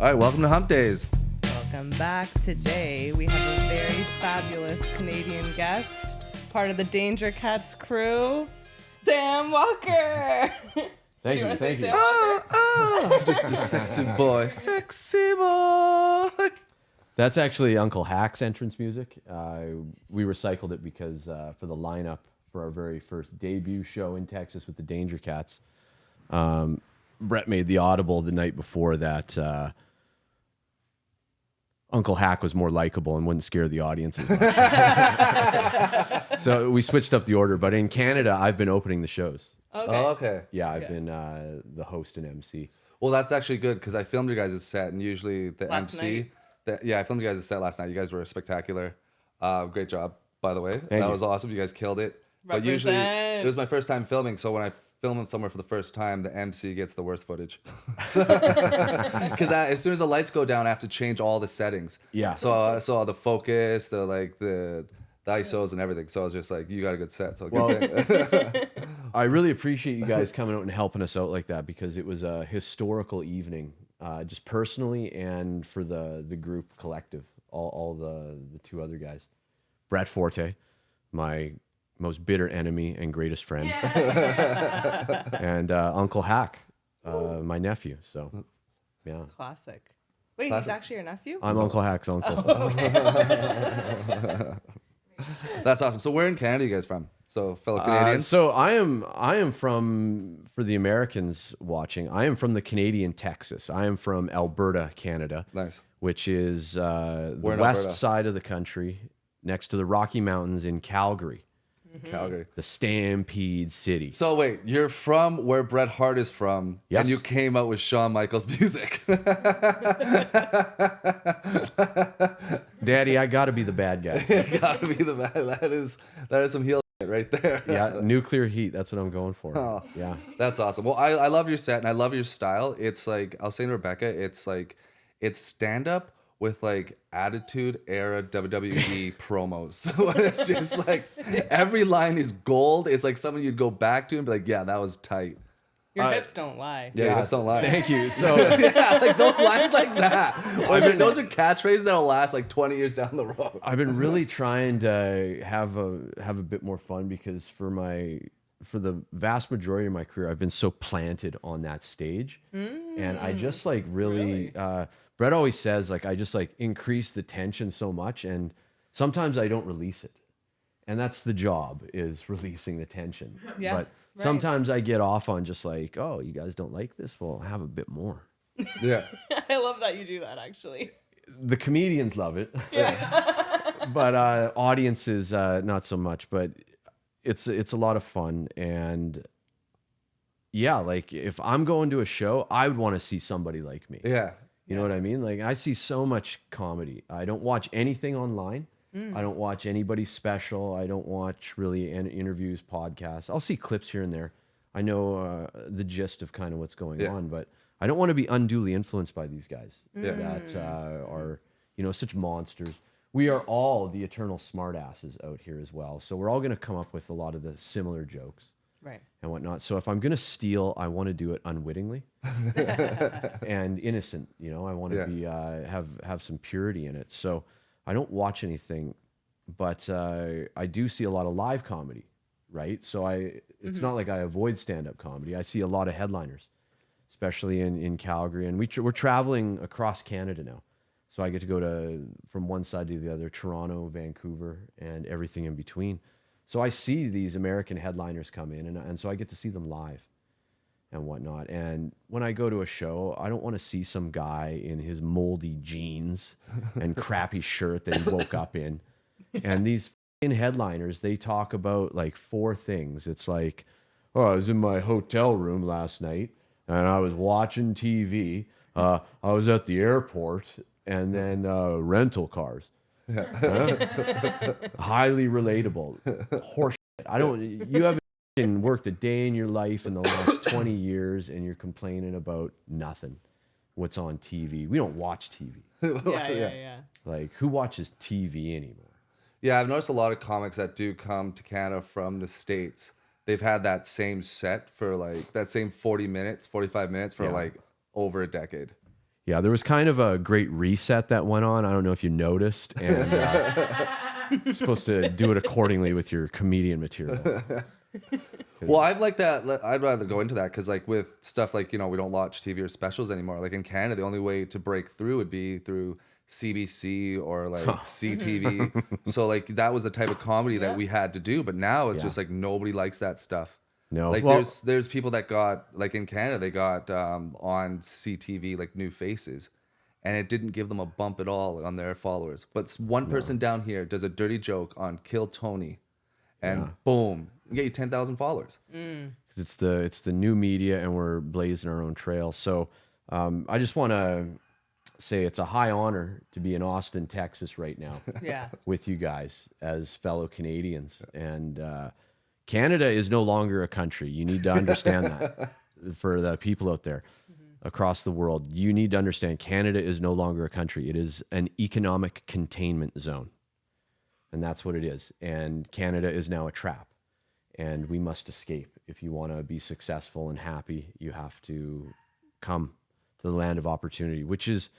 All right, welcome to Humpdays. Welcome back. Today we have a very fabulous Canadian guest, part of the Danger Cats crew, Sam Walker. Thank you. Just a sexy boy. Sexy boy. That's actually Uncle Hack's entrance music. We recycled it because for the lineup for our very first debut show in Texas with the Danger Cats, Brett made the audible the night before that Uncle Hack was more likable and wouldn't scare the audience as much. So we switched up the order. But in Canada, I've been opening the shows. Okay. Oh, okay. Yeah, I've been the host and MC. Well, that's actually good because I filmed you guys' set, and usually the Last MC. I filmed you guys' set last night. You guys were spectacular. Great job, by the way. Thank that you. was awesome. You guys killed it. But Represent. usually, it was my first time filming, so when I film somewhere for the first time, the MC gets the worst footage. Because as soon as the lights go down, I have to change all the settings. Yeah. So the focus, the ISOs and everything. So I was just like, you got a good set. So good thing. I really appreciate you guys coming out and helping us out like that because it was a historical evening, just personally and for the group collective, all the two other guys. Brett Forte, my most bitter enemy and greatest friend, and Uncle Hack, my nephew. So, yeah. Classic. Wait, Classic. he's actually your nephew? I'm Uncle Hack's uncle. That's awesome. So where in Canada are you guys from? So fellow Canadians? So I am from, for the Americans watching, I am from the Canadian Texas. I am from Alberta, Canada. Nice. Which is the Where in west Alberta? side of the country, next to the Rocky Mountains in Calgary, Calgary. the Stampede City. So wait, you're from where Bret Hart is from, Yes. and you came out with Shawn Michaels music. Daddy, I got to be the bad guy. Gotta be the man. That is some heel shit right there. Yeah, nuclear heat. That's what I'm going for. Oh. Yeah. That's awesome. Well, I love your set and I love your style. It's like, I was saying to Rebecca, it's stand up with like attitude era WWE promos. So it's just like every line is gold. It's like something you'd go back to and be like, yeah, that was tight. Your hips don't lie. Yeah, your hips don't lie. Thank you. So Yeah, like those lines like that. Those are catchphrases that'll last like 20 years down the road. I've been really trying to have a bit more fun because for the vast majority of my career, I've been so planted on that stage, and I just like really. Brett always says like I just like increase the tension so much, and sometimes I don't release it, and that's the job is releasing the tension. Yeah, But sometimes I get off on just like, oh, you guys don't like this? Well, have a bit more. Yeah. I love that you do that, actually. The comedians love it, but audiences not so much. But it's a lot of fun, and yeah, like if I'm going to a show, I would want to see somebody like me. Yeah. You know what I mean? Like I see so much comedy. I don't watch anything online. I don't watch anybody's special. I don't watch really interviews, podcasts. I'll see clips here and there. I know the gist of kind of what's going on, but I don't want to be unduly influenced by these guys that are, such monsters. We are all the eternal smartasses out here as well. So we're all going to come up with a lot of the similar jokes. Right. And whatnot. So if I'm going to steal, I want to do it unwittingly and innocent. I want to be have some purity in it. So I don't watch anything, but I do see a lot of live comedy, right? So it's not like I avoid stand-up comedy. I see a lot of headliners, especially in Calgary, and we're traveling across Canada now. So I get to go from one side to the other, Toronto, Vancouver, and everything in between. So I see these American headliners come in, and so I get to see them live and whatnot. And when I go to a show, I don't want to see some guy in his moldy jeans and crappy shirt that he woke up in. And these headliners, they talk about like 4 things. It's like, oh, I was in my hotel room last night, and I was watching TV. I was at the airport, and then rental cars. Highly relatable. Horse shit. You haven't worked a day in your life in the last 20 years and you're complaining about nothing. What's on TV? We don't watch TV. Yeah. Like, who watches TV anymore? Yeah, I've noticed a lot of comics that do come to Canada from the States. They've had that same set for like that same 40 minutes, 45 minutes for like over a decade. Yeah, there was kind of a great reset that went on. I don't know if you noticed, and you're supposed to do it accordingly with your comedian material. Well, I've like that. I'd rather go into that because, like, with stuff like, we don't watch TV or specials anymore. Like in Canada, the only way to break through would be through CBC or like CTV. So like that was the type of comedy that we had to do. But now it's just like nobody likes that stuff. No, like there's people that got, like in Canada, they got on CTV like new faces, and it didn't give them a bump at all on their followers. But one person down here does a dirty joke on Kill Tony, and boom, you get you 10,000 followers. Because it's the new media, and we're blazing our own trail. So I just want to say it's a high honor to be in Austin, Texas right now with you guys as fellow Canadians. And Canada is no longer a country. You need to understand that. For the people out there across the world, you need to understand Canada is no longer a country. It is an economic containment zone. And that's what it is. And Canada is now a trap. And we must escape. If you want to be successful and happy, you have to come to the land of opportunity, which is,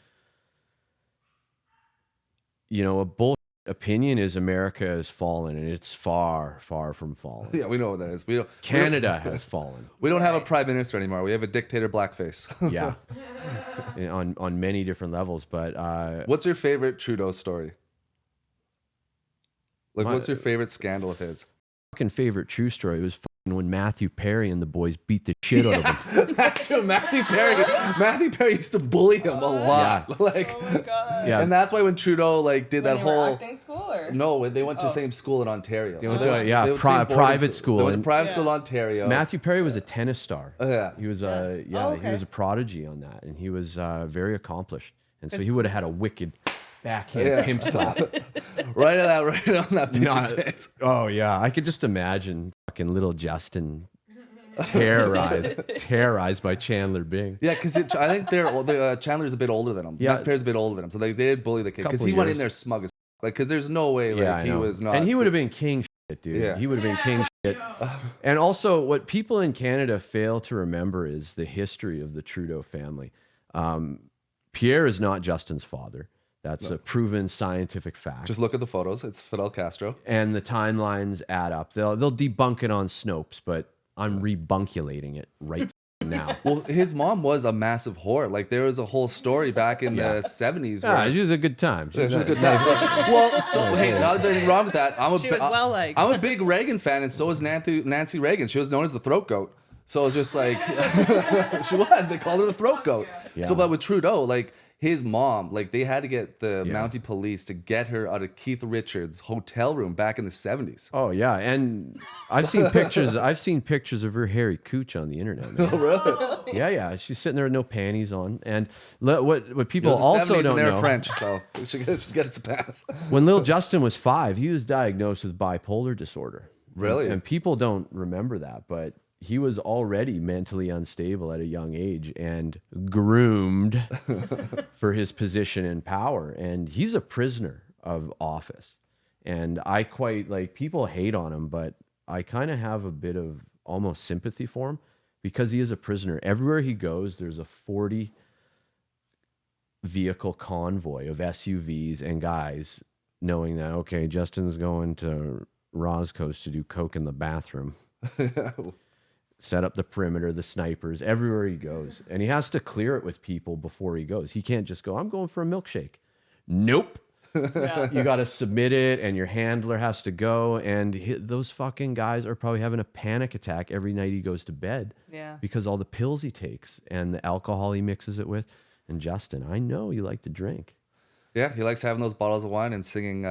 a bull opinion is America has fallen, and it's far, far from fallen. Yeah, we know what that is. Canada has fallen. We don't have a prime minister anymore. We have a dictator blackface. Yeah, on many different levels. But what's your favorite Trudeau story? Like, what's your favorite scandal of his? Fucking favorite true story was when Matthew Perry and the boys beat the shit out of him. That's true. Matthew Perry used to bully him a lot. Yeah. Like, Oh my God. Yeah. and that's why when Trudeau did When that you were whole acting school or? no, they went to the same school in Ontario. went to- they went to the same private school. They went to And- private school in Ontario. Matthew Perry was a tennis star. Yeah. He was Oh, he okay. was a prodigy on that, and he was very accomplished. And so he would have had a wicked backhand Yeah. pimp slap. right on that bitch's Not- face. Oh yeah, I could just imagine fucking little Justin terrorized by Chandler Bing. Yeah, because I think Chandler's a bit older than him. Yeah. Matthew Perry's a bit older than him, so they did bully the kid because Couple he went in years. there smug as because there's no way I he know. was not. And he would have been king shit, dude. Yeah. He would have been king shit. And also, what people in Canada fail to remember is the history of the Trudeau family. Pierre is not Justin's father. That's a proven scientific fact. Just look at the photos. It's Fidel Castro. And the timelines add up. They'll debunk it on Snopes, but I'm rebunculating it right now. Well, his mom was a massive whore. Like there was a whole story back in the 70s. Yeah, she was a good time. It was a good time. Well, so hey, not that there's anything wrong with that. She was well liked. I'm a big Reagan fan, and so was Nancy Reagan. She was known as the throat goat. So it was just like she was. They called her the throat goat. Yeah. So, but with Trudeau, like his mom, like they had to get the Mountie police to get her out of Keith Richards' hotel room back in the 70s. Oh yeah, and I've seen pictures. I've seen pictures of her hairy cooch on the internet. Man. Oh, really? Yeah. She's sitting there with no panties on. And what people It was the also 70s don't and they're know, French, so she get it to pass. when Lil Justin was 5, he was diagnosed with bipolar disorder. Really? And people don't remember that, but he was already mentally unstable at a young age and groomed for his position and power. And he's a prisoner of office. And I quite people hate on him, but I kind of have a bit of almost sympathy for him because he is a prisoner. Everywhere he goes, there's a 40 vehicle convoy of SUVs and guys knowing that, okay, Justin's going to Roscoe's to do coke in the bathroom. Set up the perimeter, the snipers, everywhere he goes. And he has to clear it with people before he goes. He can't just go, I'm going for a milkshake. Nope. Yeah. You got to submit it, and your handler has to go. And those fucking guys are probably having a panic attack every night he goes to bed. Yeah. Because all the pills he takes and the alcohol he mixes it with. And Justin, I know you like to drink. Yeah, he likes having those bottles of wine and singing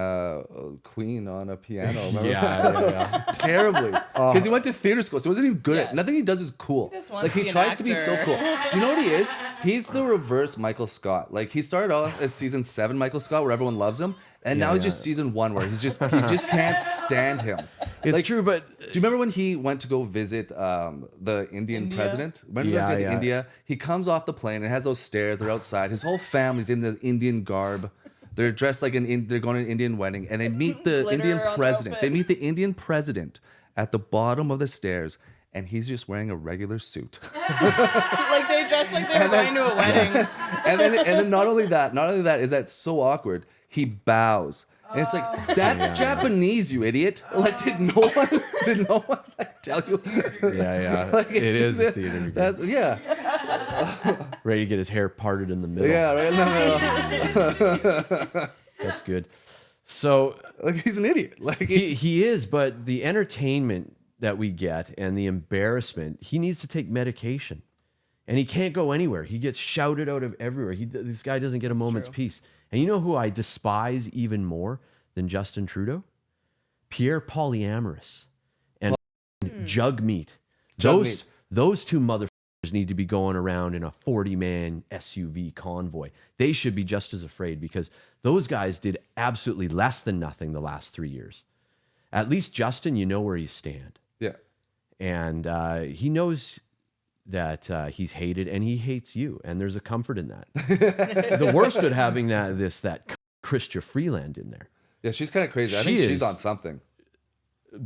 Queen on a piano. Remember? Yeah. Terribly. Because he went to theater school, so he wasn't even good at it. Nothing he does is cool. He just wants Like, to he be an tries to be so actor. cool. Do you know what he is? He's the reverse Michael Scott. Like, he started off as season 7 Michael Scott, where everyone loves him. And now he's just season 1, where he just can't stand him. It's Like, true, but do you remember when he went to go visit the Indian India? president? Remember he went to India? He comes off the plane and has those stairs. They're outside. His whole family's in the Indian garb. They're dressed like they're going to an Indian wedding, and they meet the Glitter Indian on the president. They outfit. meet the Indian president at the bottom of the stairs, and he's just wearing a regular suit. Like they dress like they're going to a wedding. and then not only that is that so awkward. He bows. And it's like, that's Japanese, you idiot. Like, did no one like tell you? Yeah. Like, It is a theater game. That's, yeah. Ready to get his hair parted in the middle. Yeah, right? No. That's good. So Like, he's an idiot. Like, he is, but the entertainment that we get and the embarrassment, he needs to take medication. And he can't go anywhere. He gets shouted out of everywhere. This guy doesn't get a moment's peace. And you know who I despise even more than Justin Trudeau? Pierre Polyamorous and Jugmeat. Those two motherfuckers need to be going around in a 40-man SUV convoy. They should be just as afraid because those guys did absolutely less than nothing the last 3 years. At least Justin, you know where you stand. yeah. And he knows that he's hated and he hates you. And there's a comfort in that. The worst at having that Christia Freeland in there. Yeah, she's kind of crazy. I think she's on something.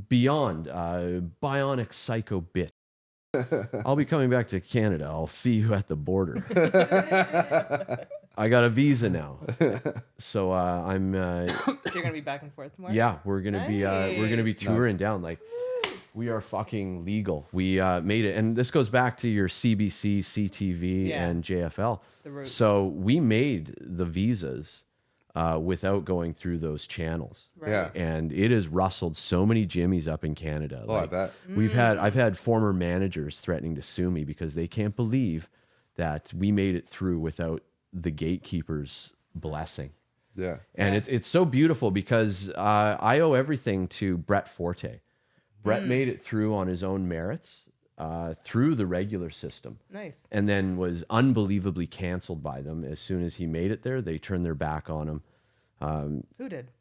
Beyond bionic psycho bitch. I'll be coming back to Canada. I'll see you at the border. I got a visa now, so I'm. So you're gonna be back and forth more. Yeah, we're gonna be touring down. Like, we are fucking legal. We made it, and this goes back to your CBC, CTV, and JFL. So we made the visas without going through those channels. Right. Yeah. And it has rustled so many Jimmies up in Canada. Oh, I bet. I've had former managers threatening to sue me because they can't believe that we made it through without the gatekeeper's blessing. Yeah. And it's so beautiful because I owe everything to Brett Forte. Brett made it through on his own merits through the regular system. Nice. And then was unbelievably canceled by them. As soon as he made it there, they turned their back on him. Who did?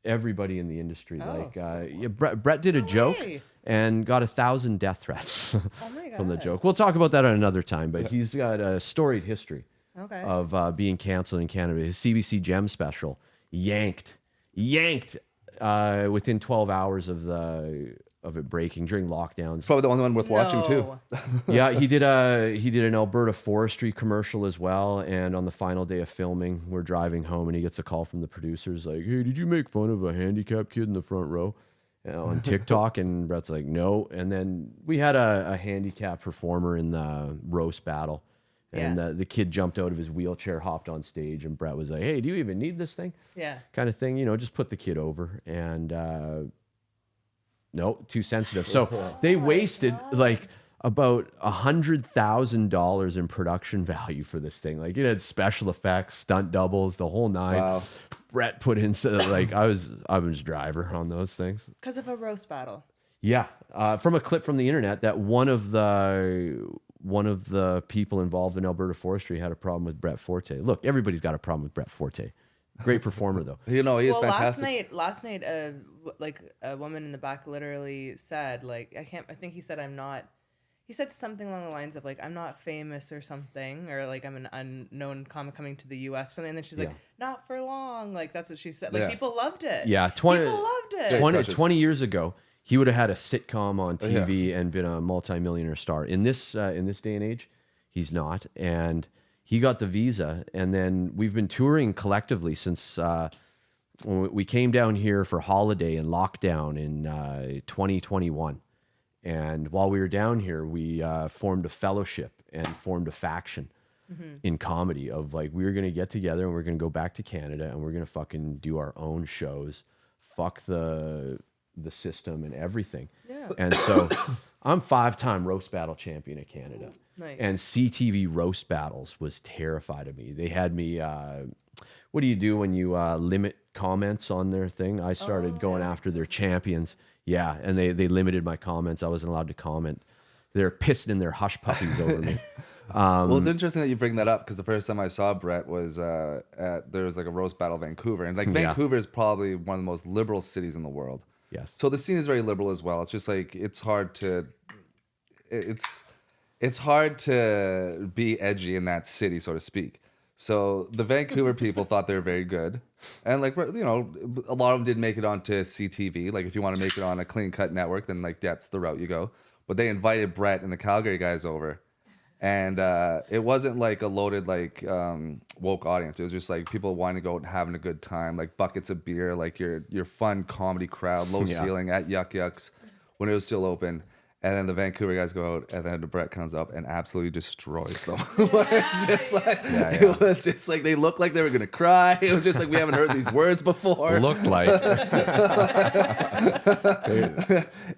Everybody in the industry. Oh. Like Brett did a joke and got 1,000 death threats Oh my God. from the joke. We'll talk about that at another time, but he's got a storied history of being canceled in Canada. His CBC Gem special yanked within 12 hours of it breaking during lockdowns. Probably the only one worth watching too. Yeah, he did an Alberta forestry commercial as well. And on the final day of filming, we're driving home and he gets a call from the producers like, "Hey, did you make fun of a handicapped kid in the front row on TikTok?" And Brett's like, "No." And then we had a handicapped performer in the roast battle. And the kid jumped out of his wheelchair, hopped on stage, and Brett was like, "Hey, do you even need this thing?" Yeah. Kind of thing, just put the kid over. And no, too sensitive. So they wasted like about $100,000 in production value for this thing. Like, it had special effects, stunt doubles, the whole nine. Wow. Brett put in like I was driver on those things. Because of a roast battle. Yeah, from a clip from the internet that one of the people involved in Alberta forestry had a problem with Brett Forte. Look, everybody's got a problem with Brett Forte. Great performer though. He is fantastic. Last night, like a woman in the back literally said, like, I think he said, he said something along the lines of like, "I'm not famous" or something, or like, "I'm an unknown comic coming to the US," something. And then she's like, "Not for long." Like, that's what she said. Like, people loved it. Yeah. People loved it. 20 years ago, he would have had a sitcom on TV and been a multimillionaire star. In this day and age, he's not. And he got the visa, and then we've been touring collectively since when we came down here for holiday and lockdown in 2021. And while we were down here, we formed a fellowship and formed a faction in comedy of like, we were going to get together and we're going to go back to Canada and we're going to fucking do our own shows. Fuck the system and everything. Yeah. And so I'm 5-time roast battle champion of Canada. Nice. And CTV roast battles was terrified of me. They had me, what do you do when you limit comments on their thing? I started going after their champions. Yeah, and they limited my comments. I wasn't allowed to comment. They're pissing in their hush puppies over me. Well, it's interesting that you bring that up because the first time I saw Brett was there was like a roast battle Vancouver. And like Vancouver is probably one of the most liberal cities in the world. Yes. So the scene is very liberal as well. It's just like it's hard to be edgy in that city, so to speak. So the Vancouver people thought they were very good, and like, a lot of them did make it onto CTV. Like, if you want to make it on a clean cut network, then like that's the route you go. but they invited Brett and the Calgary guys over. And it wasn't like a loaded like woke audience. It was just like people wanting to go and having a good time, like buckets of beer, like your fun comedy crowd, low ceiling at Yuck Yucks when it was still open. And then the Vancouver guys go out, and then Brett comes up and absolutely destroys them. It's just like it was just like they looked like they were gonna cry. It was just like we haven't heard these words before. Looked like.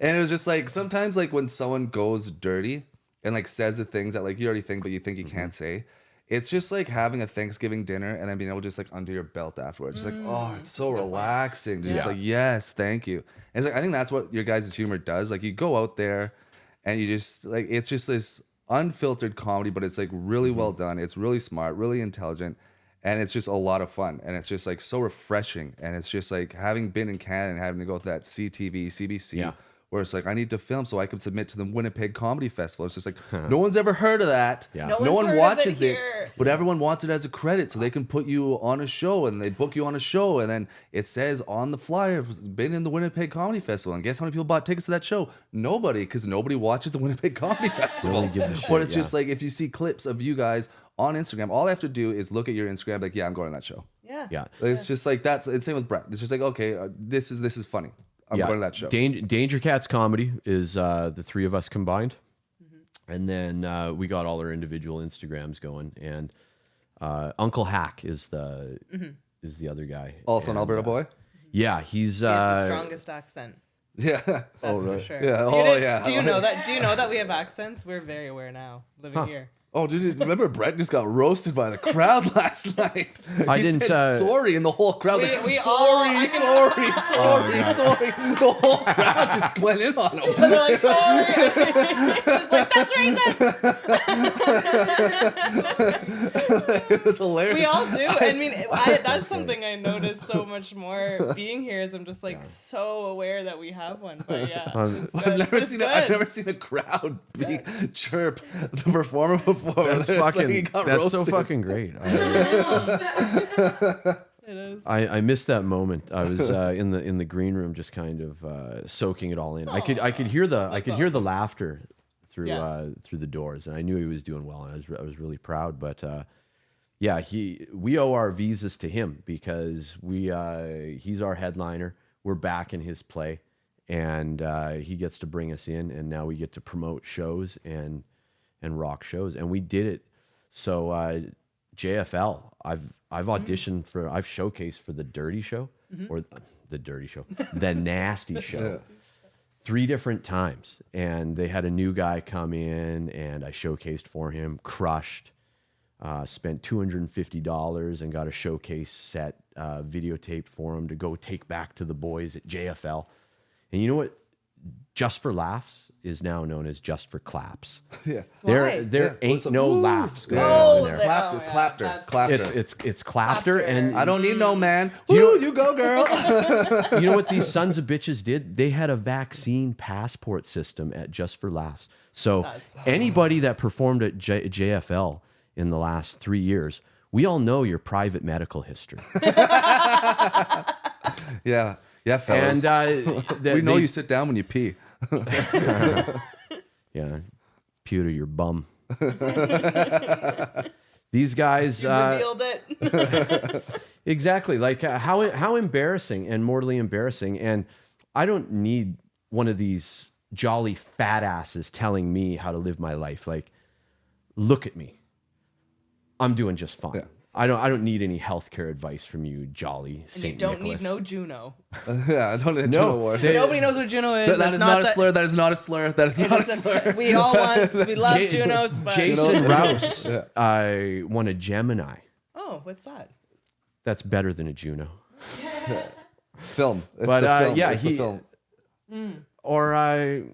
And it was just like sometimes like when someone goes dirty and like says the things that like you already think but you think you can't say, it's just like having a Thanksgiving dinner and then being able to just like under your belt afterwards. It's like, oh, it's so relaxing. Just like, yes, thank you. And it's like I think that's what your guys' humor does. Like you go out there and you just like it's just this unfiltered comedy, but it's like really well done. It's really smart, really intelligent, and it's just a lot of fun. And it's just like so refreshing. And it's just like having been in Canada and having to go to that CTV, CBC. Where it's like, I need to film so I can submit to the Winnipeg Comedy Festival. It's just like, no one's ever heard of that. Yeah. No one watches it, but everyone wants it as a credit so they can put you on a show and they book you on a show. And then it says on the flyer, been in the Winnipeg Comedy Festival. And guess how many people bought tickets to that show? Nobody, because nobody watches the Winnipeg Comedy Festival. gives a shit, But it's just like, if you see clips of you guys on Instagram, all I have to do is look at your Instagram, like, yeah, I'm going to that show. Yeah. It's just like, it's same with Brett. It's just like, okay, this is funny. I'm going to that show. Danger Cats Comedy is the three of us combined. And then we got all our individual Instagrams going. And Uncle Hack is the other guy. Also an Alberta boy? Yeah, he's He has the strongest accent. Yeah. That's for sure. Yeah. Do you know that? Do you know that we have accents? We're very aware now, living here. Oh, dude, remember Brett just got roasted by the crowd last night? I He didn't, said sorry, and the whole crowd like, we sorry. The whole crowd just went in on him. They're like, sorry. It's like, that's racist. It was hilarious. We all do. I mean, that's something I noticed so much more being here is I'm just like so aware that we have one. But yeah, I've never seen a crowd chirp the performer before. That's so fucking great. it is. I missed that moment. I was in the green room, just kind of soaking it all in. I could hear the laughter through the doors, and I knew he was doing well, and I was really proud. But we owe our visas to him because he's our headliner. We're back in his play, and he gets to bring us in, and now we get to promote shows and rock shows, and we did it. So JFL, I've auditioned for, I've showcased for the Dirty Show or the Dirty Show, the Nasty Show, 3 different times, and they had a new guy come in, and I showcased for him, crushed. Spent $250 and got a showcase set videotaped for him to go take back to the boys at JFL. And you know what? Just for Laughs is now known as Just for Claps. Yeah. There ain't no laughs going Oh, on there. Clapter. It's clapter, and I don't need no man. You go, girl. you know what these sons of bitches did? They had a vaccine passport system at Just for Laughs. So anybody that performed at JFL in the last 3 years, we all know your private medical history. Yeah, fellas. And we know you sit down when you pee. Yeah, pew to your bum. These guys revealed it. Exactly, like how embarrassing and mortally embarrassing. And I don't need one of these jolly fat asses telling me how to live my life. Like, look at me, I'm doing just fine. Yeah. I don't need any healthcare advice from you, jolly And Saint you don't Nicholas. need no Juno. Yeah, I don't need No, Juno award. Nobody knows what Juno is. That is not a slur. That is not a slur. That is not a slur. We all we love Junos, but Jason Rouse won a Gemini. oh, what's that? That's better than a Juno. Film. It's But the film. yeah, It's the film. Or a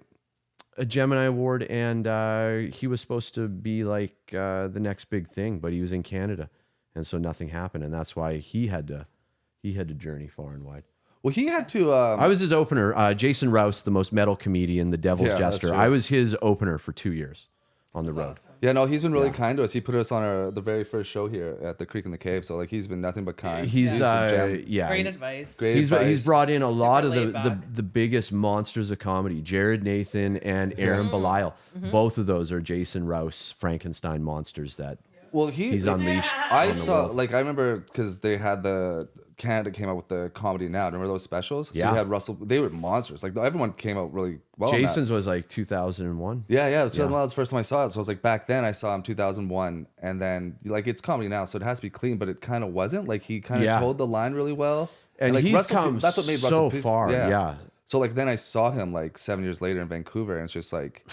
Gemini award, and he was supposed to be like the next big thing, but he was in Canada, and so nothing happened, and that's why he had to journey far and wide. Well, he had to. I was his opener. Jason Rouse, the most metal comedian, the Devil's Yeah, that's Jester. true. I was his opener for 2 years on the road. Awesome. Yeah, no, he's been really kind to us. He put us on the very first show here at the Creek in the Cave. So like, he's been nothing but kind. He's a gem. yeah. Great advice. Great He's advice. brought in a lot of laid back. the biggest monsters of comedy. Jared Nathan and Aaron Belial. Both of those are Jason Rouse Frankenstein monsters that Well, he's unleashed. I on the saw, world. like, I remember because they had Canada came out with the Comedy Now. Remember those specials? So Yeah. you had Russell. They were monsters. Like, everyone came out really well. on that. Jason's was like 2001. Yeah, it was 2001. That was the first time I saw it. So I was like, back then I saw him 2001, and then like it's Comedy Now, so it has to be clean, but it kind of wasn't. Like he kind of Yeah. told the line really well, And like he's come that's what made so Russell Peace- far. Yeah. So like then I saw him like 7 years later in Vancouver, and it's just like.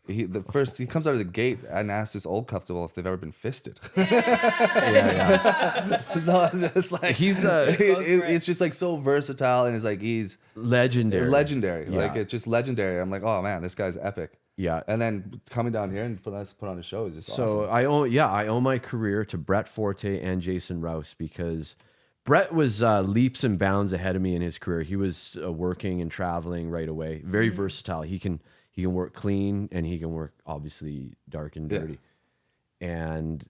He comes out of the gate and asks this old couple if they've ever been fisted. Yeah. So it's just like He's it's just like so versatile, and it's like he's legendary. legendary. Yeah. Like it's just legendary. I'm like, oh man, this guy's epic. Yeah. And then coming down here and put on a show is just So awesome. I owe my career to Brett Forte and Jason Rouse because Brett was leaps and bounds ahead of me in his career. He was working and traveling right away. Very versatile. He can work clean and he can work obviously dark and dirty. And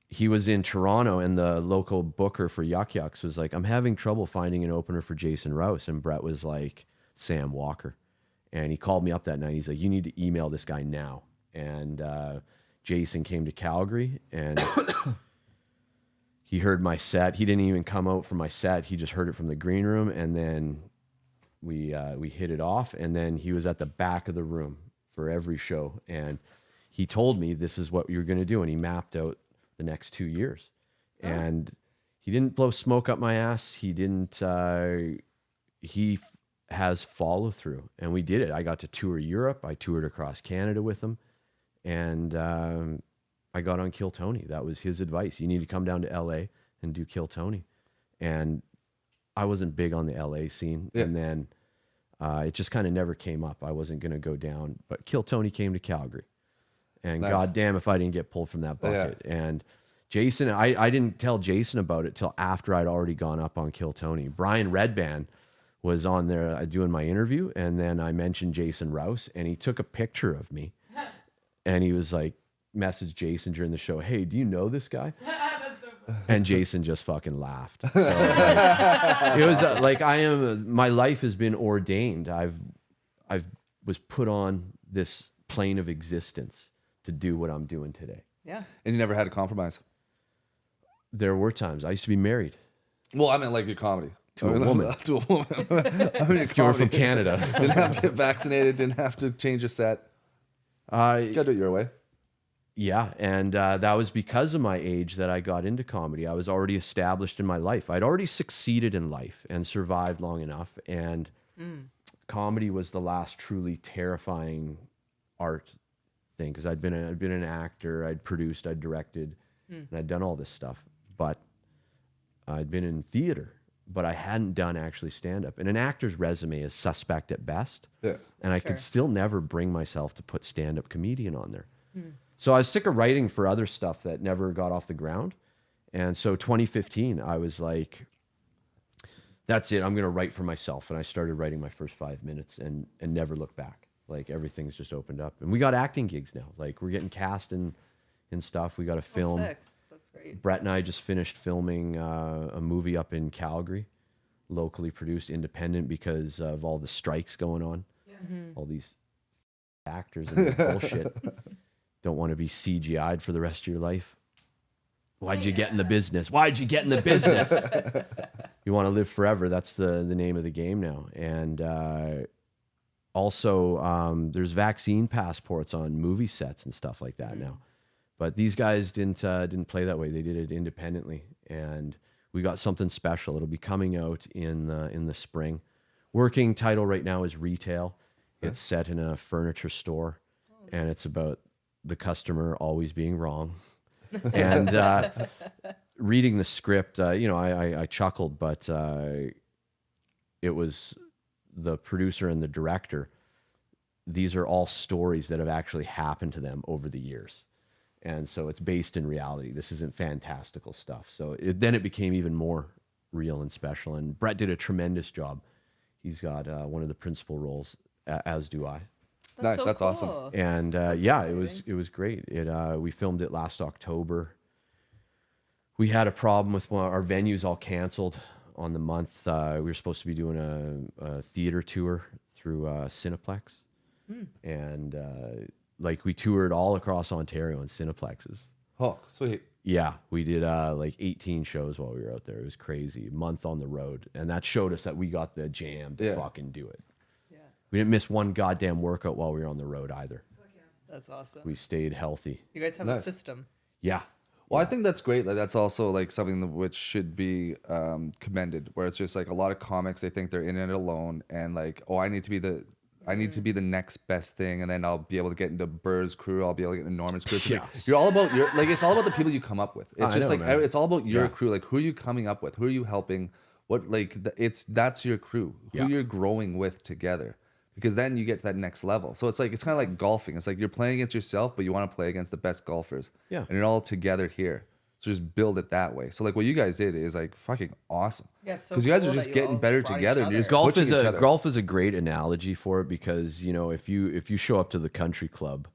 he was in Toronto, and the local booker for Yuck Yucks was like, I'm having trouble finding an opener for Jason Rouse. And Brett was like, Sam Walker. And he called me up that night. He's like, you need to email this guy now. And Jason came to Calgary, and he heard my set. He didn't even come out for my set. He just heard it from the green room, and then we hit it off. And then he was at the back of the room for every show, and he told me this is what you're going to do, and he mapped out the next 2 years. And he didn't blow smoke up my ass. He didn't. He has follow through, and we did it. I got to tour Europe. I toured across Canada with him, and I got on Kill Tony. That was his advice. You need to come down to LA and do Kill Tony. And I wasn't big on the LA scene, and then it just kind of never came up. I wasn't going to go down, but Kill Tony came to Calgary. And Nice. goddamn if I didn't get pulled from that bucket. And Jason, I didn't tell Jason about it till after I'd already gone up on Kill Tony. Brian Redband was on there doing my interview, and then I mentioned Jason Rouse, and he took a picture of me, and he was like, messaged Jason during the show, hey, do you know this guy? That's so funny. And Jason just fucking laughed. So like, it was like my life has been ordained. I've was put on this plane of existence to do what I'm doing today. Yeah. And you never had a compromise. There were times I used to be married Well, I meant like your comedy. to a woman. To a woman. I mean, your Skewer from comedy. Canada. Didn't have to get vaccinated. Didn't have to change your set. You gotta do it your way. Yeah, and that was because of my age that I got into comedy. I was already established in my life. I'd already succeeded in life and survived long enough, and comedy was the last truly terrifying art thing, because I'd been an actor, I'd produced, I'd directed, and I'd done all this stuff. But I'd been in theater, but I hadn't done actually stand-up. And an actor's resume is suspect at best. Yeah. And I could still never bring myself to put stand-up comedian on there. So I was sick of writing for other stuff that never got off the ground. And so 2015, I was like, that's it. I'm going to write for myself. And I started writing my first 5 minutes and never looked back. Like everything's just opened up. And we got acting gigs now. Like we're getting cast in stuff. We got a film. Sick. That's great. Brett and I just finished filming a movie up in Calgary, locally produced, independent, because of all the strikes going on. All these actors and their bullshit. Don't want to be CGI'd for the rest of your life. Why'd you get in the business? Why'd you get in the business? You want to live forever. That's the name of the game now. And also, there's vaccine passports on movie sets and stuff like that now. But these guys didn't play that way. They did it independently, and we got something special. It'll be coming out in the spring. Working title right now is Retail. It's set in a furniture store, and it's about the customer always being wrong. And reading the script, I chuckled, but it was the producer and the director. These are all stories that have actually happened to them over the years. And so it's based in reality. This isn't fantastical stuff. So then it became even more real and special. And Brett did a tremendous job. He's got one of the principal roles, as do I. Nice, so that's awesome. cool. And That's yeah, exciting. it was great. We filmed it last October. We had a problem with our venues all canceled on the month. We were supposed to be doing a theater tour through Cineplex, and like we toured all across Ontario in Cineplexes. Oh, sweet. Yeah, we did like 18 shows while we were out there. It was crazy. A month on the road, and that showed us that we got the jam to fucking do it. Yeah. We didn't miss one goddamn workout while we were on the road either. That's awesome. We stayed healthy. You guys have a system. Yeah. Well, I think that's great. Like that's also like something which should be commended. Where it's just like a lot of comics, they think they're in it alone, and like, oh, I need to be the next best thing, and then I'll be able to get into Burr's crew. I'll be able to get into Norman's crew. It's just like, you're all about it's all about the people you come up with. It's just man. It's all about your crew. Like who are you coming up with? Who are you helping? What that's your crew. Who you're growing with together. Because then you get to that next level. So it's kind of like golfing. It's like you're playing against yourself, but you want to play against the best golfers. Yeah. And you're all together here. So just build it that way. So like what you guys did is like fucking awesome. Yeah, so because you guys are just getting better together. You're just golf is a great analogy for it because if you show up to the country club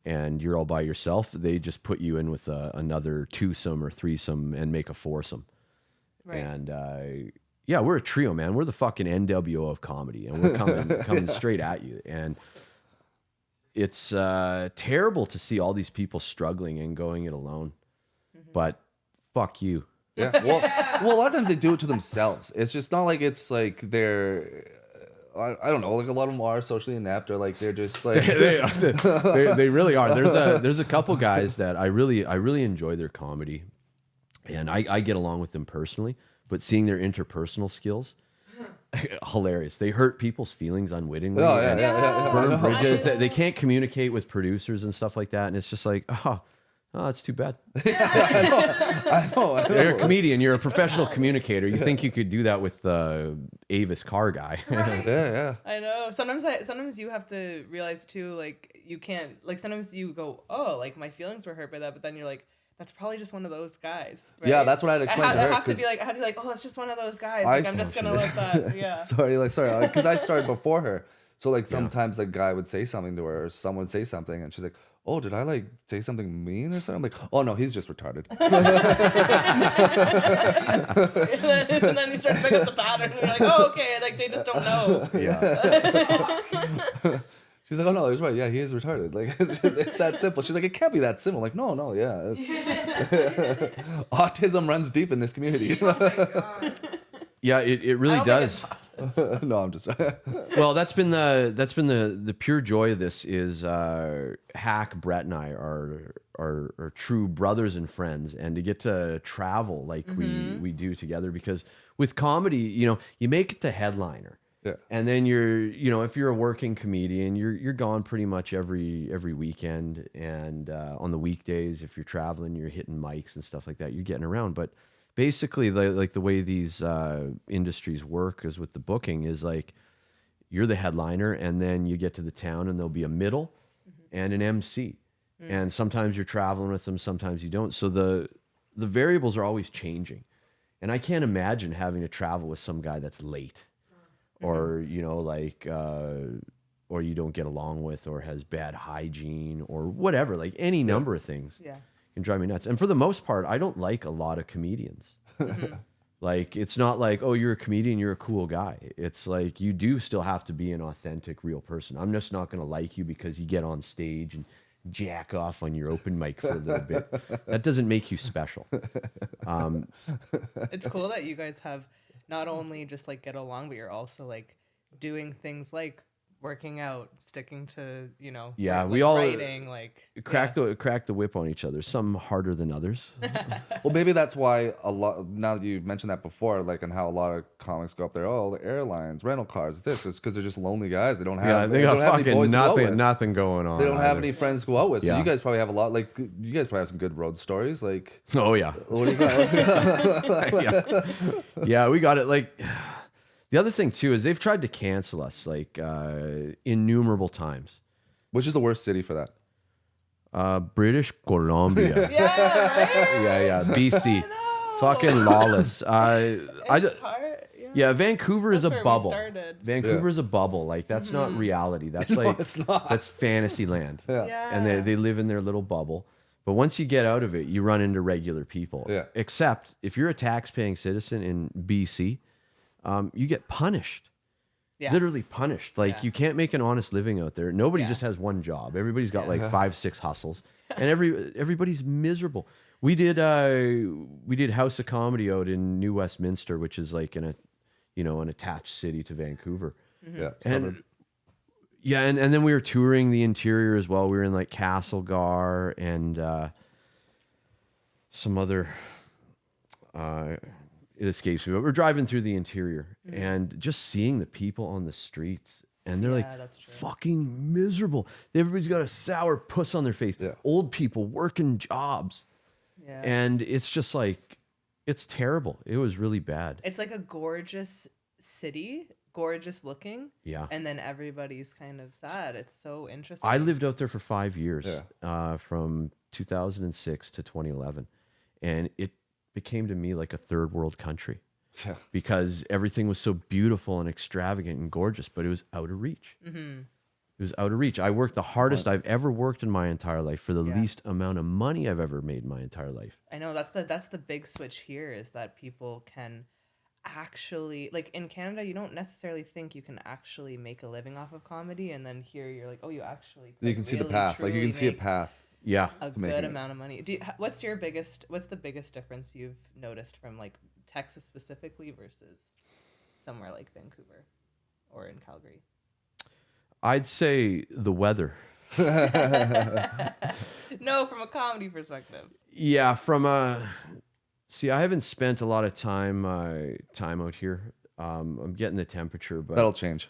and you're all by yourself, they just put you in with another twosome or threesome and make a foursome. Right. And yeah, we're a trio, man. We're the fucking NWO of comedy, and we're coming straight at you. And it's terrible to see all these people struggling and going it alone. But fuck you. Yeah. Well, a lot of times they do it to themselves. It's just not like it's like they're. I don't know. Like a lot of them are socially inept, or like they're just like they really are. There's a couple guys that I really enjoy their comedy, and I get along with them personally. But seeing their interpersonal skills, hilarious. They hurt people's feelings unwittingly. Oh, yeah. Burn bridges. They can't communicate with producers and stuff like that. And it's just like, oh, it's too bad. I know. You're a comedian. You're a professional communicator. You think you could do that with Avis car guy. Yeah. I know. Sometimes you have to realize too, like you can't, like sometimes you go, oh, like my feelings were hurt by that. But then you're like, that's probably just one of those guys. Right? Yeah, that's what I'd explain to her. I have to be like, oh, it's just one of those guys. Like, I'm just gonna let that. Yeah. sorry, because I started before her. So like sometimes a guy would say something to her, or someone would say something, and she's like, "Oh, did I like say something mean or something?" I'm like, "Oh no, he's just retarded." and then you start to pick up the pattern, and you're like, "Oh, okay." Like they just don't know. Yeah. She's like, oh no, he's right. Yeah, he is retarded. Like it's that simple. She's like, it can't be that simple. I'm like, no, yeah. Autism runs deep in this community. Oh my God. Yeah, it really does. No, I'm just. Well, that's been the pure joy of this is Hack, Brett, and I are true brothers and friends, and to get to travel like we do together because with comedy, you make it to headliner. Yeah. And then if you're a working comedian, you're gone pretty much every weekend, and on the weekdays, if you're traveling, you're hitting mics and stuff like that. You're getting around, but basically, the way these industries work is with the booking is like you're the headliner, and then you get to the town, and there'll be a middle and an MC, and sometimes you're traveling with them, sometimes you don't. So the variables are always changing, and I can't imagine having to travel with some guy that's late. Or or you don't get along with, or has bad hygiene, or whatever. Like any number of things can drive me nuts. And for the most part, I don't like a lot of comedians. Like it's not like, oh, you're a comedian, you're a cool guy. It's like you do still have to be an authentic, real person. I'm just not going to like you because you get on stage and jack off on your open mic for a little bit. That doesn't make you special. It's cool that you guys have. Not only just like get along, but you're also like doing things like working out, sticking to we all writing, like crack the whip on each other. Some harder than others. Well, maybe that's why a lot. Now that you mentioned that before, like, and how a lot of comics go up there. Oh, the airlines, rental cars. It's because they're just lonely guys. They don't have. They got fucking nothing going on. They don't have any friends to go out with. So you guys probably have a lot. Like you guys probably have some good road stories. Like oh yeah. What do you got? Yeah, we got it. Like. The other thing too is they've tried to cancel us like innumerable times. Which is the worst city for that? British Columbia. Yeah, right? Yeah, BC. Fucking lawless. Yeah, Vancouver is a That's where we bubble. started. Vancouver is a bubble. Like that's not reality. That's No, like it's not. that's fantasy land. Yeah. And they live in their little bubble. But once you get out of it, you run into regular people. Yeah. Except if you're a tax-paying citizen in BC, you get punished. Yeah. Literally punished. Like Yeah. you can't make an honest living out there. Nobody Yeah. just has one job. Everybody's got like 5-6 hustles, and everybody's miserable. We did House of Comedy out in New Westminster, which is like an attached city to Vancouver. Yeah. And yeah, and then we were touring the interior as well. We were in like Castlegar and some other it escapes me, but we're driving through the interior and just seeing the people on the streets, and they're like that's true. fucking miserable. Everybody's got a sour puss on their face. Yeah. Old people working jobs. Yeah. And it's just like, it's terrible. It was really bad. It's like a gorgeous city, gorgeous looking. Yeah. And then everybody's kind of sad. It's so interesting. I lived out there for 5 years, Yeah. from 2006 to 2011. And it became to me like a third world country Yeah. because everything was so beautiful and extravagant and gorgeous, but it was out of reach. Mm-hmm. It was out of reach. I worked the hardest I've ever worked in my entire life for the Yeah. least amount of money I've ever made in my entire life. I know that's the big switch here is that people can actually, like in Canada, you don't necessarily think you can actually make a living off of comedy, and then here you're like, oh, you actually You could can see the really, path. Like you truly can see a make path. Yeah. a making good it. amount of money. What's the biggest difference you've noticed from like Texas specifically versus somewhere like Vancouver or in Calgary? I'd say the weather. No, from a comedy perspective. Yeah, see, I haven't spent a lot of time out here. I'm getting the temperature, but That'll change.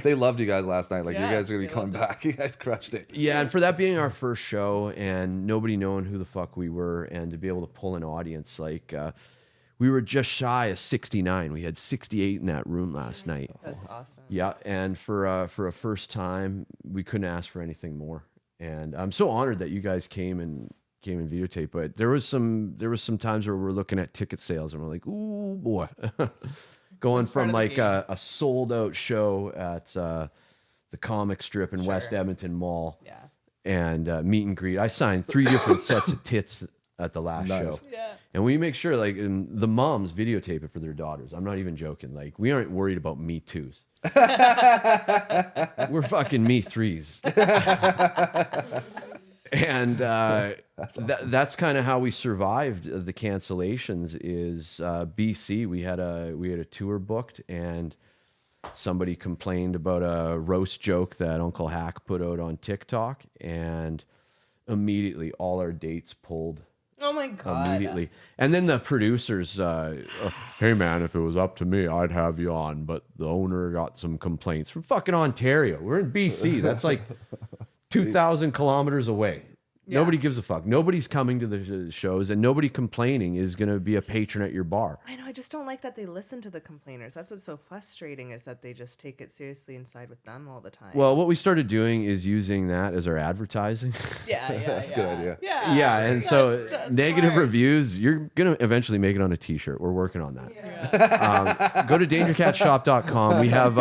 They loved you guys last night. Like you Yeah, guys are gonna they be coming loved it. back. You guys crushed it. yeah, and for that being our first show and nobody knowing who the fuck we were, and to be able to pull an audience, like we were just shy of 69. We had 68 in that room last night. That's awesome. Yeah, and for a first time, we couldn't ask for anything more. And I'm so honored that you guys came and videotape. But there was some times where we're looking at ticket sales and we're like, ooh boy, going from of the like game. a sold out show at the comic strip in West Edmonton Mall Yeah. and meet and greet. I signed 3 different sets of tits at the last Nice. show. Yeah. And we make sure, like, and the moms videotape it for their daughters. I'm not even joking. Like, we aren't worried about Me Too's. We're fucking Me Threes. And that's kind of how we survived the cancellations. Is BC? We had a tour booked, and somebody complained about a roast joke that Uncle Hack put out on TikTok, and immediately all our dates pulled. Oh my god. Immediately. And then the producers, hey man, if it was up to me, I'd have you on. But the owner got some complaints from fucking Ontario. We're in BC. That's like 2,000 kilometers away. Yeah. Nobody gives a fuck. Nobody's coming to the shows, and nobody complaining is going to be a patron at your bar. I know. I just don't like that they listen to the complainers. That's what's so frustrating is that they just take it seriously and side with them all the time. Well, what we started doing is using that as our adadvertising. yeah, That's a good idea. Yeah, Yeah, and so that's just negative smart. reviews, you're going to eventually make it on a t-shirt. We're working on that. Yeah. Go to dangercatshop.com. We have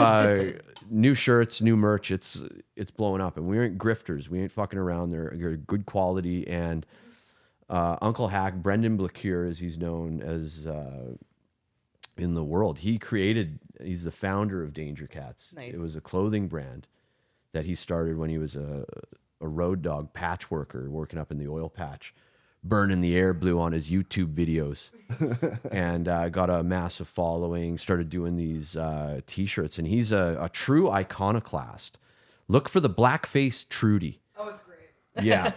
new shirts, new merch. It's blowing up, and we aren't grifters. We ain't fucking around. They're good quality. And Uncle Hack, Brendan Blacure, as he's known as in the world, he's the founder of Danger Cats. Nice. It was a clothing brand that he started when he was a road dog patch worker working up in the oil patch, burning the air blue on his YouTube videos, and got a massive following, started doing these t-shirts, and he's a true iconoclast. Look for the blackface Trudy. Oh, it's great. Yeah.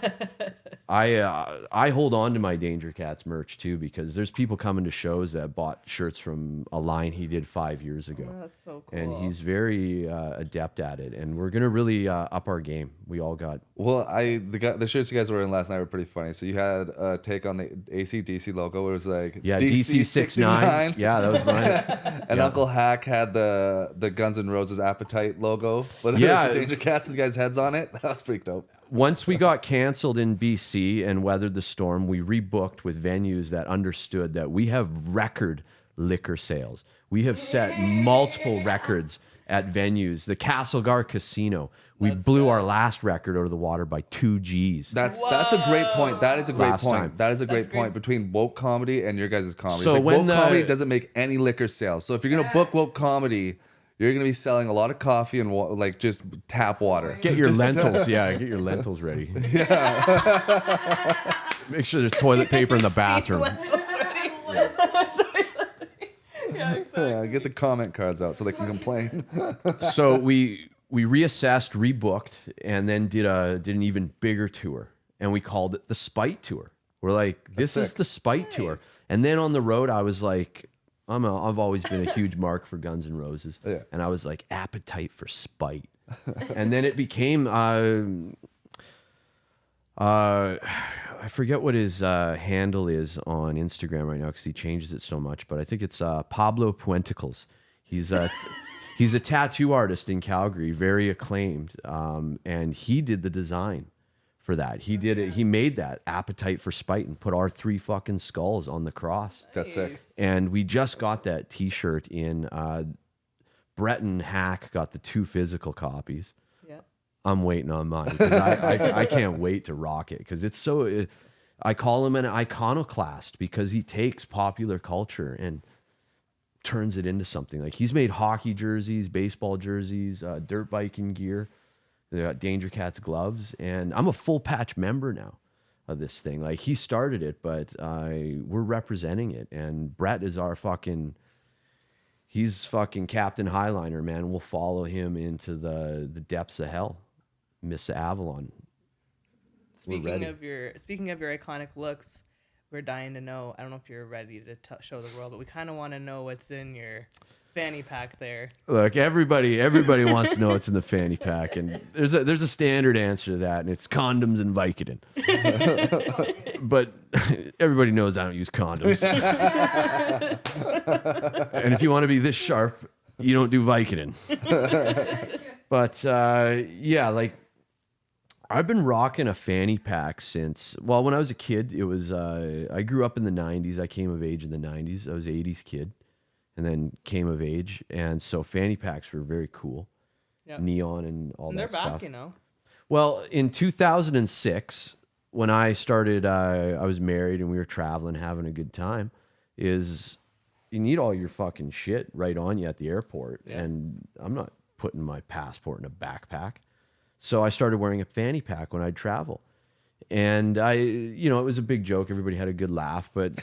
I hold on to my Danger Cats merch too, because there's people coming to shows that bought shirts from a line he did 5 years ago. Oh, that's so cool. And he's very adept at it, and we're gonna really up our game. We all got Well, the shirts you guys were in last night were pretty funny. So you had a take on the AC/DC logo. It was like DC 69. Yeah, that was mine. And Uncle Hack had the Guns N' Roses Appetite logo, but it Yeah. was the Danger Cats and the guys' heads on it. That was pretty dope. Once we got canceled in BC and weathered the storm, we rebooked with venues that understood that we have record liquor sales. We have set multiple records at venues. The Castlegar Casino, we blew our last record out of the water by 2 Gs. That's a great point. That is a great Last point. time. That is a great great. point between woke comedy and your guys' comedy. So It's like when woke comedy doesn't make any liquor sales. So if you're gonna book woke comedy, you're gonna be selling a lot of coffee and like just tap water. Get your lentils, get your lentils ready. Yeah. Make sure there's toilet paper in the bathroom. Yeah, exactly. Yeah, get the comment cards out so they can complain. So we reassessed, rebooked, and then did an even bigger tour, and we called it the Spite Tour. We're like, this is the Spite Tour. And then on the road, I was like, I've always been a huge mark for Guns N' Roses, and I was like, appetite for spite. And then it became I forget what his handle is on Instagram right now because he changes it so much, but I think it's Pablo Puenticles. He's a tattoo artist in Calgary, very acclaimed, and he did the design for that. He did it. He made that appetite for spite and put our 3 fucking skulls on the cross. That's sick. And we just got that T-shirt in. Brett and Hack got the 2 physical copies. I'm waiting on mine because I can't wait to rock it because it's so. I call him an iconoclast because he takes popular culture and turns it into something. Like he's made hockey jerseys, baseball jerseys, dirt biking gear. They got Danger Cats gloves, and I'm a full patch member now of this thing. Like he started it, but we're representing it, and Brett is our fucking. He's fucking Captain Highliner, man. We'll follow him into the depths of hell. Miss Avalon. Speaking of your iconic looks, we're dying to know. I don't know if you're ready to show the world, but we kind of want to know what's in your fanny pack there. Look, everybody wants to know what's in the fanny pack, and there's a standard answer to that, and it's condoms and Vicodin. But everybody knows I don't use condoms. And if you want to be this sharp, you don't do Vicodin. But yeah, like. I've been rocking a fanny pack since, well, when I was a kid, it was, I grew up in the 90s. I came of age in the 90s. I was an 80s kid and then came of age. And so fanny packs were very cool. Yep. Neon and all that stuff. They're back, you know. Well, in 2006, when I started, I was married and we were traveling, having a good time, is you need all your fucking shit right on you at the airport. Yeah. And I'm not putting my passport in a backpack. So I started wearing a fanny pack when I'd travel. And it was a big joke. Everybody had a good laugh, but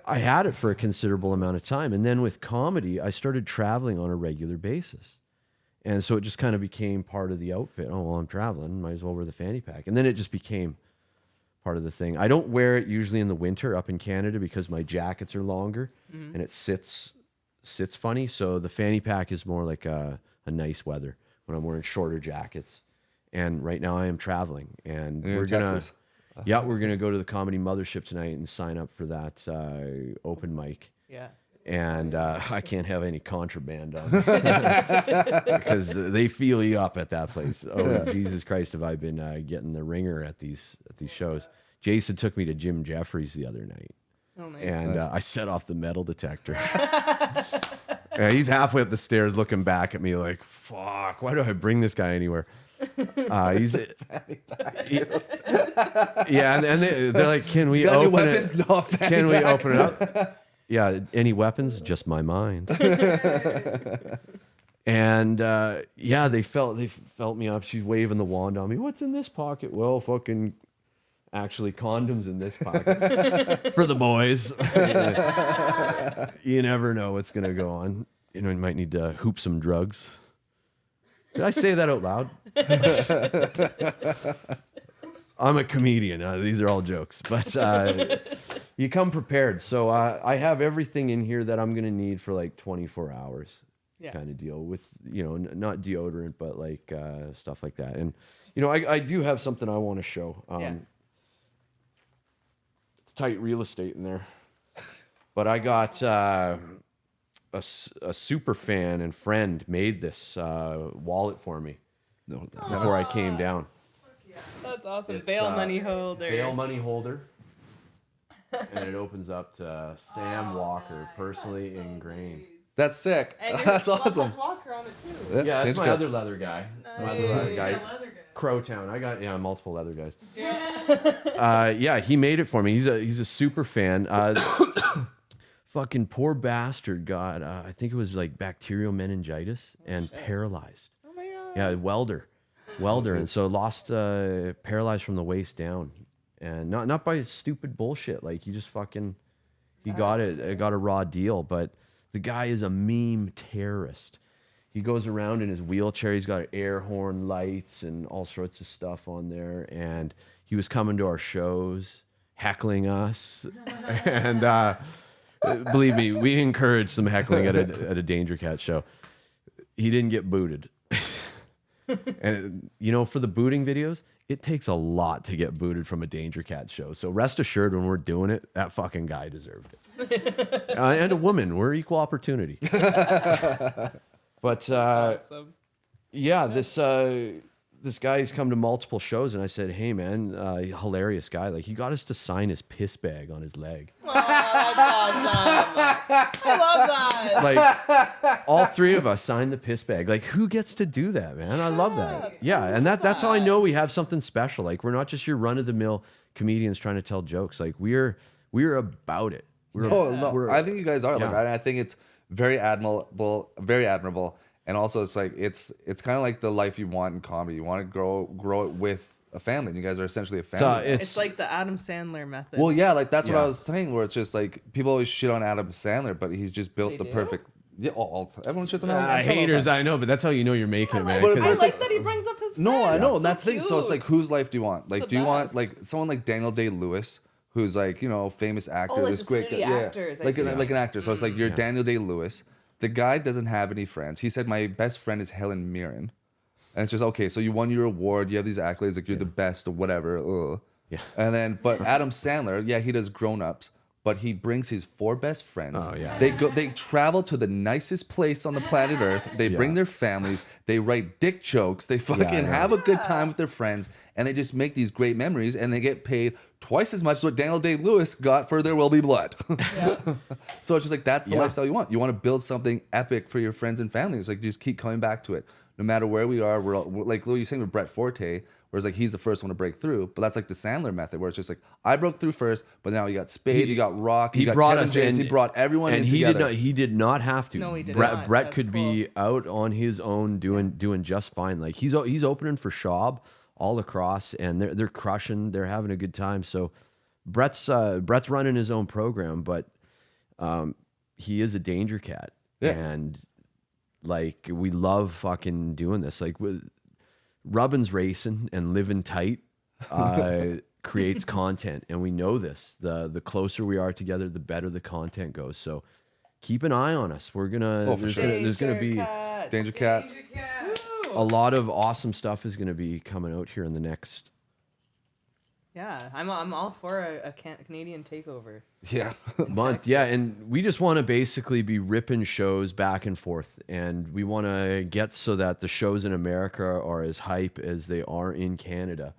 I had it for a considerable amount of time. And then with comedy, I started traveling on a regular basis. And so it just kind of became part of the outfit. Oh, well, I'm traveling. Might as well wear the fanny pack. And then it just became part of the thing. I don't wear it usually in the winter up in Canada because my jackets are longer and it sits funny. So the fanny pack is more like a nice weather. When I'm wearing shorter jackets, and right now I am traveling, and we're gonna go to the Comedy Mothership tonight and sign up for that open mic. Yeah, and I can't have any contraband on because they feel you up at that place. Oh Jesus Christ, have I been getting the ringer at these shows? Jason took me to Jim Jeffries the other night. Oh, nice. And I set off the metal detector. And he's halfway up the stairs looking back at me like, fuck, why do I bring this guy anywhere? Yeah, and they're like, can we open it? Can we open it up? Yeah, any weapons? Just my mind. And they felt me up. She's waving the wand on me. What's in this pocket? Well, fucking... Actually, condoms in this pocket for the boys. You never know what's going to go on. You might need to hoop some drugs. Did I say that out loud? I'm a comedian. These are all jokes. But you come prepared. So I have everything in here that I'm going to need for like 24 hours kind of deal with, not deodorant, but like stuff like that. And, I do have something I want to show. Tight real estate in there, but I got a super fan and friend made this wallet for me before I came down. That's awesome. Bail money holder. Bail money holder. and it opens up to Sam Walker, personally ingrained. That's sick. And That's awesome. Walker on it too. Yeah, that's Danger my Cats. other leather guy. My other leather guy. Crowtown. I got multiple leather guys. Yeah, he made it for me. He's a super fan. Fucking poor bastard got I think it was like bacterial meningitis and paralyzed. Oh my god. Yeah, welder, and so lost paralyzed from the waist down, and not by stupid bullshit. Like he just fucking got a raw deal. But the guy is a meme terrorist. He goes around in his wheelchair. He's got air horn lights and all sorts of stuff on there. And he was coming to our shows, heckling us. And believe me, we encourage some heckling at a Danger Cat show. He didn't get booted. And, for the booting videos, it takes a lot to get booted from a Danger Cat show. So rest assured, when we're doing it, that fucking guy deserved it. And a woman. We're equal opportunity. But Awesome. yeah, this guy's come to multiple shows, and I said, "Hey, man, hilarious guy. Like, he got us to sign his piss bag on his leg. Oh, that's awesome. I love that. Like, all three of us signed the piss bag. Like, who gets to do that, man? I love that. Yeah, and that's how I know we have something special. Like, we're not just your run of the mill comedians trying to tell jokes. Like, we're about it. No, I think you guys are. Like, Yeah. I think it's very admirable, and also it's like it's kind of like the life you want in comedy. You want to grow it with a family, and you guys are essentially a family. It's like the Adam Sandler method. Well, yeah, like that's what Yeah. I was saying. Where it's just like people always shit on Adam Sandler, but he's just built They the do? perfect. Yeah, everyone shits on Adam Sandler all the haters, time. I know, but that's how you know you're making it, man. But 'cause I it's like that he brings up his No, I friends. know, and that's the thing. So it's cute. like, whose life do you want? Like, the do you want best. like someone like Daniel Day-Lewis, who's like famous actor, like this the quick, city actors, I like see. like an actor. So it's like you're Daniel Day-Lewis. The guy doesn't have any friends. He said, "My best friend is Helen Mirren," and it's just okay. So you won your award. You have these accolades, like you're the best or whatever. Ugh. Yeah. And then, but Adam Sandler, yeah, he does Grown Ups, but he brings his 4 best friends. Oh, yeah. They travel to the nicest place on the planet Earth. They bring their families. They write dick jokes. They fucking have a good time with their friends, and they just make these great memories. And they get paid twice as much as what Daniel Day-Lewis got for There Will Be Blood. So it's just like that's the lifestyle you want. You want to build something epic for your friends and families. Like just keep coming back to it, no matter where we are. We're like what you're saying with Brett Forte. Whereas like he's the first one to break through, but that's like the Sandler method, where it's just like I broke through first, but now you got Spade, you got Rock, you got brought Kevin us James, in, he brought everyone in and he together. he did not have to. No, he did Brett, not. Brett That's could be out on his own doing just fine. Like he's opening for Schaub all across, and they're crushing. They're having a good time. So Brett's running his own program, but he is a Danger Cat, and like we love fucking doing this. Like Rubbin's racing and living tight creates content, and we know this. The closer we are together, the better the content goes. So keep an eye on us. We're gonna there's gonna be Danger Cats. a lot of awesome stuff is gonna be coming out here in the next. Yeah, I'm all for a Canadian takeover. Yeah. month. Yeah, and we just want to basically be ripping shows back and forth, and we want to get so that the shows in America are as hype as they are in Canada,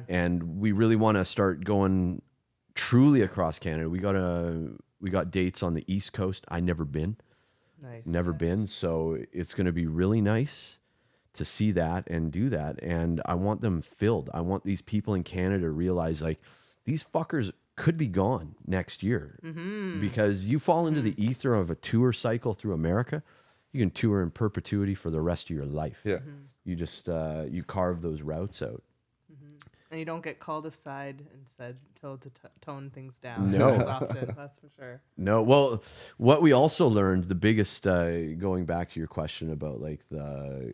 and we really want to start going truly across Canada. We got dates on the East Coast. I never been, so it's going to be really nice to see that and do that, and I want them filled. I want these people in Canada to realize like these fuckers could be gone next year, because you fall into the ether of a tour cycle through America, you can tour in perpetuity for the rest of your life. Yeah. You just you carve those routes out. And you don't get called aside and said told to tone things down. No. as often. That's for sure. No, well, what we also learned, the biggest going back to your question about like the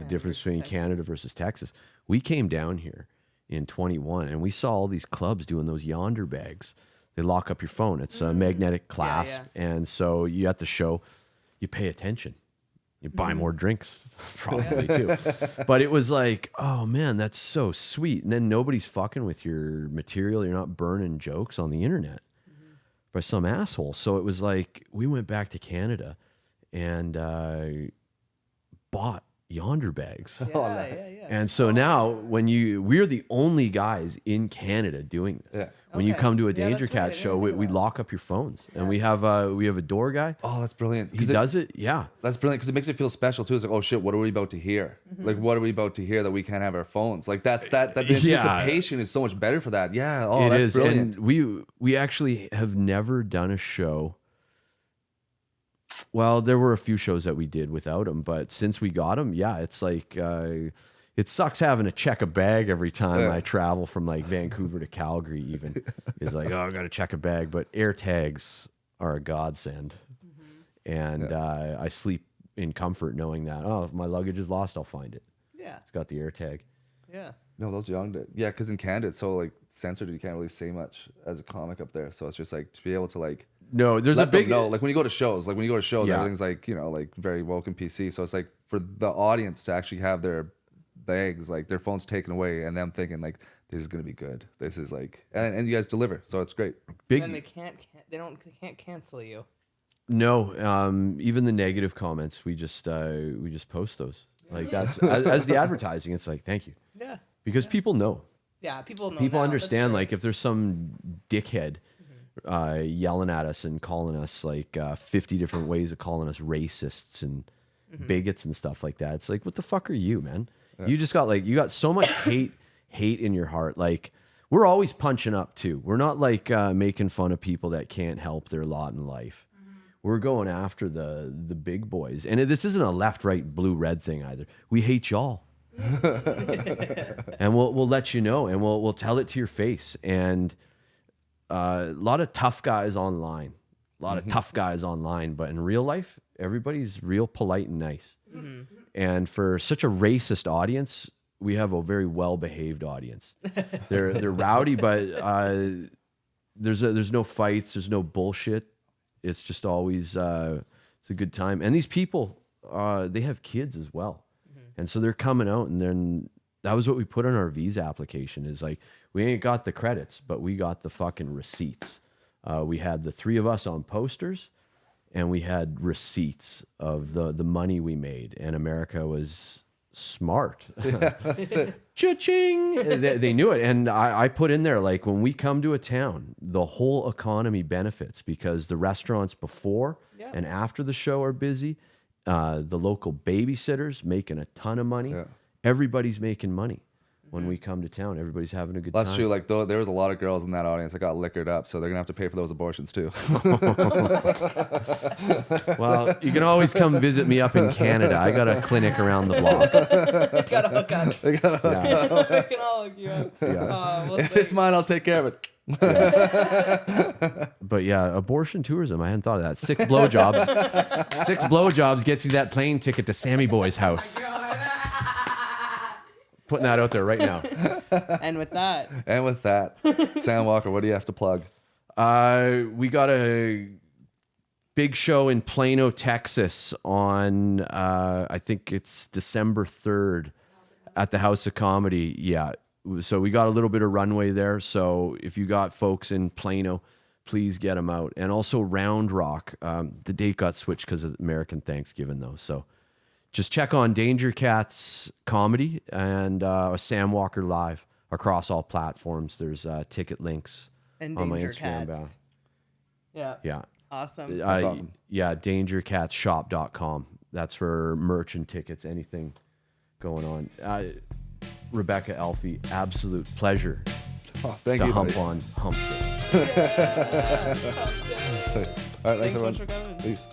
difference between Canada versus Texas, we came down here in 21 and we saw all these clubs doing those yonder bags. They lock up your phone. It's a magnetic clasp. And so you at the show, you pay attention. You buy more drinks, probably too. But it was like, oh man, that's so sweet. And then nobody's fucking with your material. You're not burning jokes on the internet by some asshole. So it was like, we went back to Canada and bought yonder bags. Yeah. And so now we're the only guys in Canada doing this. Yeah. When you Okay. come to a Yeah, Danger that's Cat right. I show, didn't think we of that. lock up your phones, and we have a door guy. Oh, that's brilliant. He does it. Yeah. That's brilliant because it makes it feel special too. It's like, oh shit, what are we about to hear? Like, what are we about to hear that we can't have our phones? Like, that the anticipation is so much better for that. Yeah. Oh, that's brilliant. And we actually have never done a show. Well, there were a few shows that we did without him, but since we got him, yeah, it's like it sucks having to check a bag every time I travel from like Vancouver to Calgary. Even it's like, oh, I got to check a bag, but air tags are a godsend, and I sleep in comfort knowing that if my luggage is lost, I'll find it. Yeah. It's got the air tag. Yeah. No, those young, yeah, because in Canada it's so like censored, you can't really say much as a comic up there. So it's just like to be able to like. No, there's Let a big them know. Like when you go to shows, Yeah. everything's like, like very woke and PC. So it's like for the audience to actually have their bags, like their phones taken away, and them thinking like this is gonna be good. This is like, and you guys deliver, so it's great. big. And they can't cancel you. No, even the negative comments, we just post those. Like that's as the advertising. It's like thank you, Yeah. because people know. Yeah. People know. People now. understand. That's Like if there's some dickhead yelling at us and calling us like 50 different ways of calling us racists and bigots and stuff like that. It's like, what the fuck are you, man? Yeah. You got so much hate in your heart. Like we're always punching up too. We're not like making fun of people that can't help their lot in life. We're going after the big boys. And this isn't a left, right, blue, red thing either. We hate y'all. And we'll let you know, and we'll tell it to your face. And a lot of tough guys online. But in real life, everybody's real polite and nice. And for such a racist audience, we have a very well-behaved audience. They're rowdy, but there's no fights, there's no bullshit. It's just always it's a good time. And these people, they have kids as well, and so they're coming out, and then that was what we put on our visa application. Is like we ain't got the credits, but we got the fucking receipts. We had the three of us on posters, and we had receipts of the money we made. And America was smart. Cha-ching! They knew it. And I put in there, like, when we come to a town, the whole economy benefits because the restaurants before and after the show are busy. The local babysitters making a ton of money. Yeah. Everybody's making money. When we come to town, everybody's having a good time. That's true. Like there was a lot of girls in that audience that got liquored up, so they're gonna have to pay for those abortions too. Well, you can always come visit me up in Canada. I got a clinic around the block. gotta hook up. They gotta- Yeah. We can all hook you up. Yeah. We'll if see. it's mine, I'll take care of it. But yeah, abortion tourism. I hadn't thought of that. 6 blowjobs. 6 blowjobs gets you that plane ticket to Sammy Boy's house. Putting that out there right now. And with that, Sam Walker, what do you have to plug? We got a big show in Plano, Texas on, I think it's December 3rd at the House of Comedy. Yeah. So we got a little bit of runway there. So if you got folks in Plano, please get them out. And also Round Rock. The date got switched because of American Thanksgiving, though. So just check on Danger Cat's comedy and Sam Walker Live across all platforms. There's ticket links and on my Danger Instagram. Cats. Yeah. Yeah. Awesome. That's awesome. Yeah, dangercatshop.com. That's for merch and tickets, anything going on. Rebecca Elfie, absolute pleasure Thank to you, hump buddy. on Humpdays. All right, thanks Thanks so everyone. much for coming. Peace.